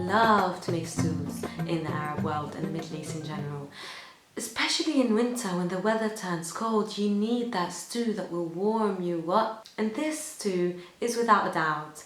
love to make stews in the Arab world and the Middle East in general. Especially in winter when the weather turns cold, you need that stew that will warm you up. And this stew is without a doubt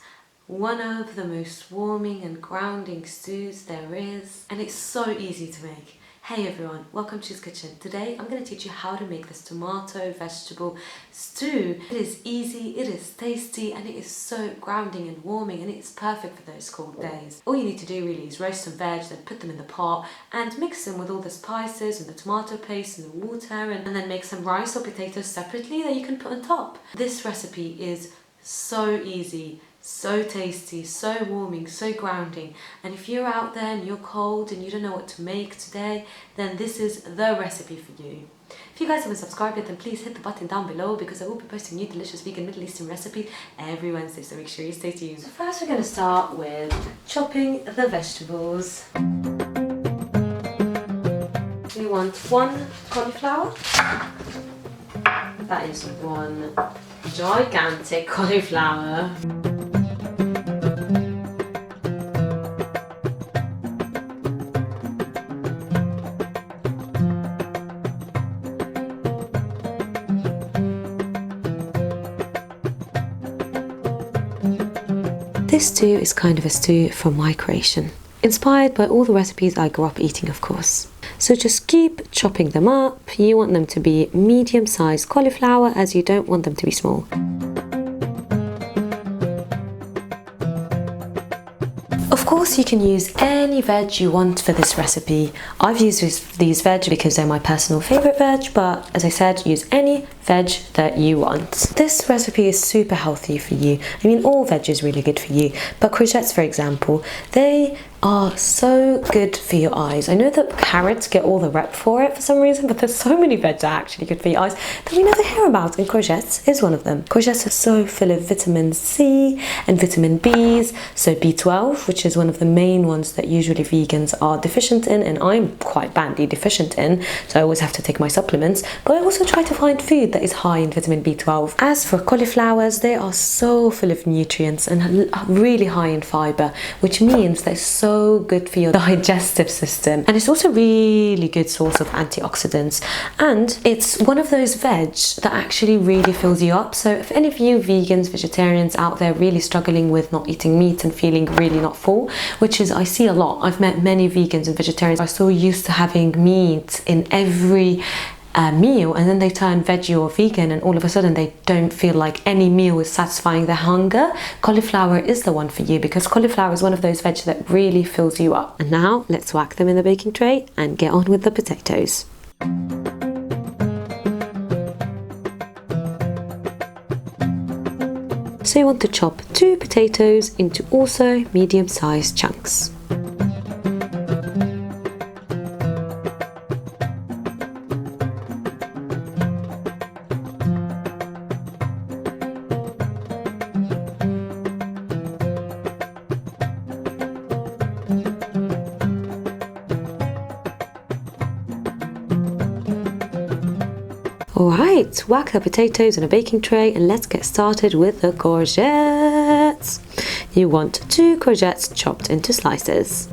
one of the most warming and grounding stews there is. And it's so easy to make. Hey everyone, welcome to Jude's Kitchen. Today I'm going to teach you how to make this tomato vegetable stew. It is easy, it is tasty, and it is so grounding and warming, and it's perfect for those cold days. All you need to do really is roast some veg, then put them in the pot and mix them with all the spices and the tomato paste and the water, and then make some rice or potatoes separately that you can put on top. This recipe is so easy, so tasty, so warming, so grounding, and if you're out there and you're cold and you don't know what to make today, then this is the recipe for you. If you guys haven't subscribed yet, then please hit the button down below because I will be posting new delicious vegan Middle Eastern recipes every Wednesday, so make sure you stay tuned. So first we're going to start with chopping the vegetables. We want one cauliflower. That is one gigantic cauliflower. This stew is kind of a stew from my creation, inspired by all the recipes I grew up eating, of course. So just keep chopping them up. You want them to be medium-sized cauliflower, as you don't want them to be small. Of course, you can use any veg you want for this recipe. I've used these veg because they're my personal favourite veg, but as I said, use any veg that you want. This recipe is super healthy for you. I mean, all veg is really good for you, but courgettes, for example, they are so good for your eyes. I know that carrots get all the rep for it for some reason, but there's so many veg that are actually good for your eyes that we never hear about, and courgettes is one of them. Courgettes are so full of vitamin C and vitamin Bs, so B12, which is one of the main ones that usually vegans are deficient in, and I'm quite badly deficient in, so I always have to take my supplements, but I also try to find food that is high in vitamin B12. As for cauliflowers, they are so full of nutrients and really high in fibre, which means they're so good for your digestive system, and it's also a really good source of antioxidants, and it's one of those veg that actually really fills you up. So if any of you vegans, vegetarians out there really struggling with not eating meat and feeling really not full, which is I see a lot, I've met many vegans and vegetarians are so used to having meat in every meal, and then they turn veggie or vegan and all of a sudden they don't feel like any meal is satisfying their hunger. Cauliflower is the one for you because cauliflower is one of those veg that really fills you up. And now let's whack them in the baking tray and get on with the potatoes. So you want to chop 2 potatoes into also medium-sized chunks. Alright, whack the potatoes in a baking tray and let's get started with the courgettes. You want 2 courgettes chopped into slices.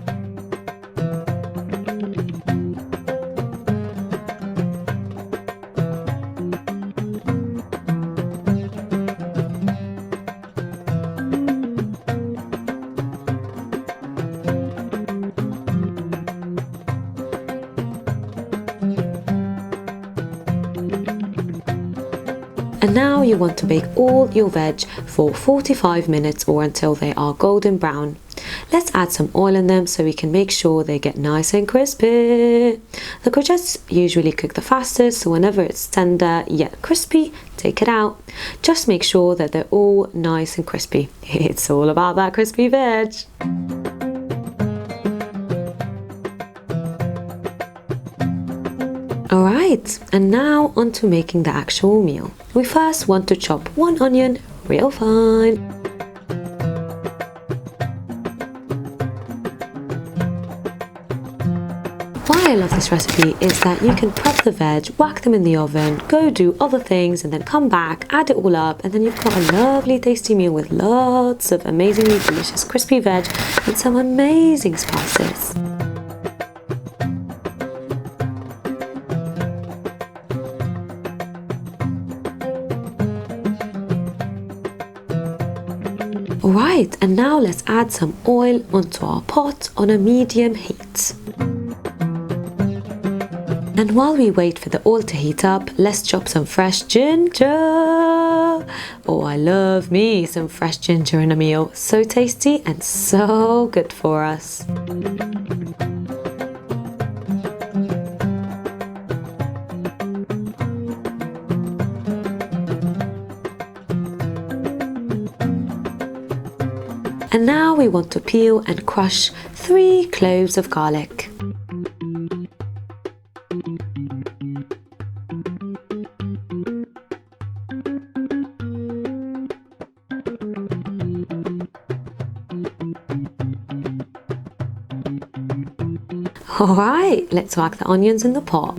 And now you want to bake all your veg for 45 minutes or until they are golden brown. Let's add some oil in them so we can make sure they get nice and crispy. The courgettes usually cook the fastest, so whenever it's tender yet crispy, take it out. Just make sure that they're all nice and crispy. It's all about that crispy veg. Alright, and now on to making the actual meal. We first want to chop 1 onion real fine. Why I love this recipe is that you can prep the veg, whack them in the oven, go do other things and then come back, add it all up, and then you've got a lovely tasty meal with lots of amazingly delicious crispy veg and some amazing spices. Alright, and now let's add some oil onto our pot on a medium heat. And while we wait for the oil to heat up, let's chop some fresh ginger. Oh, I love me some fresh ginger in a meal. So tasty and so good for us. And now we want to peel and crush 3 cloves of garlic. Alright, let's whack the onions in the pot.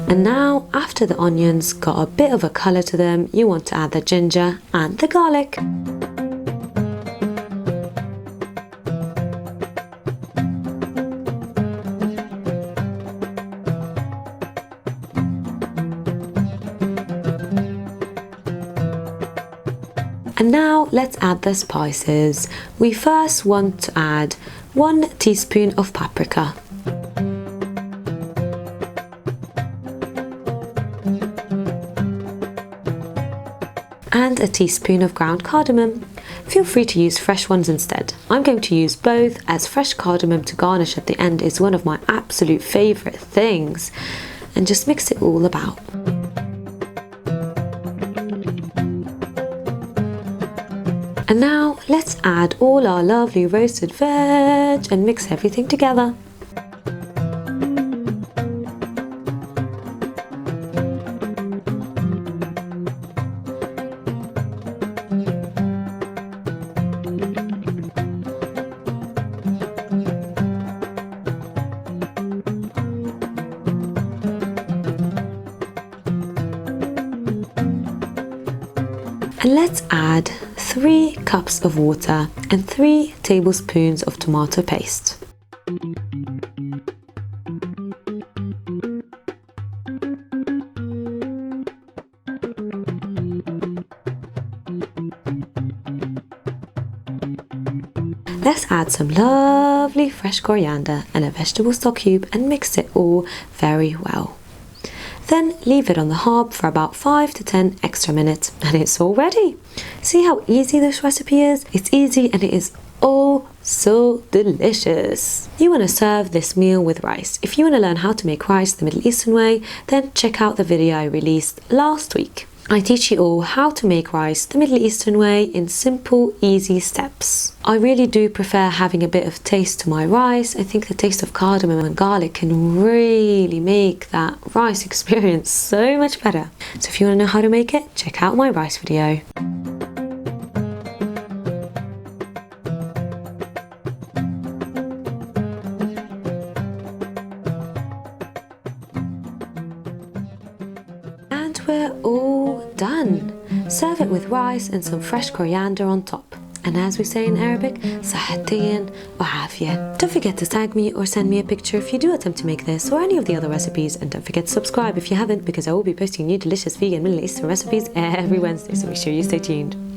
And now, after the onions got a bit of a colour to them, you want to add the ginger and the garlic. And now let's add the spices. We first want to add 1 teaspoon of paprika. And a teaspoon of ground cardamom. Feel free to use fresh ones instead. I'm going to use both, as fresh cardamom to garnish at the end is one of my absolute favourite things. And just mix it all about. And now let's add all our lovely roasted veg and mix everything together. And let's add 3 cups of water and 3 tablespoons of tomato paste. Let's add some lovely fresh coriander and a vegetable stock cube and mix it all very well. Then leave it on the hob for about 5 to 10 extra minutes and it's all ready. See how easy this recipe is? It's easy and it is oh so delicious. You want to serve this meal with rice. If you want to learn how to make rice the Middle Eastern way, then check out the video I released last week. I teach you all how to make rice the Middle Eastern way in simple, easy steps. I really do prefer having a bit of taste to my rice. I think the taste of cardamom and garlic can really make that rice experience so much better. So if you want to know how to make it, check out my rice video. And we're all done. Serve it with rice and some fresh coriander on top. And as we say in Arabic, صحتين وعافية. Don't forget to tag me or send me a picture if you do attempt to make this or any of the other recipes, and don't forget to subscribe if you haven't, because I will be posting new delicious vegan Middle Eastern recipes every Wednesday, so make sure you stay tuned.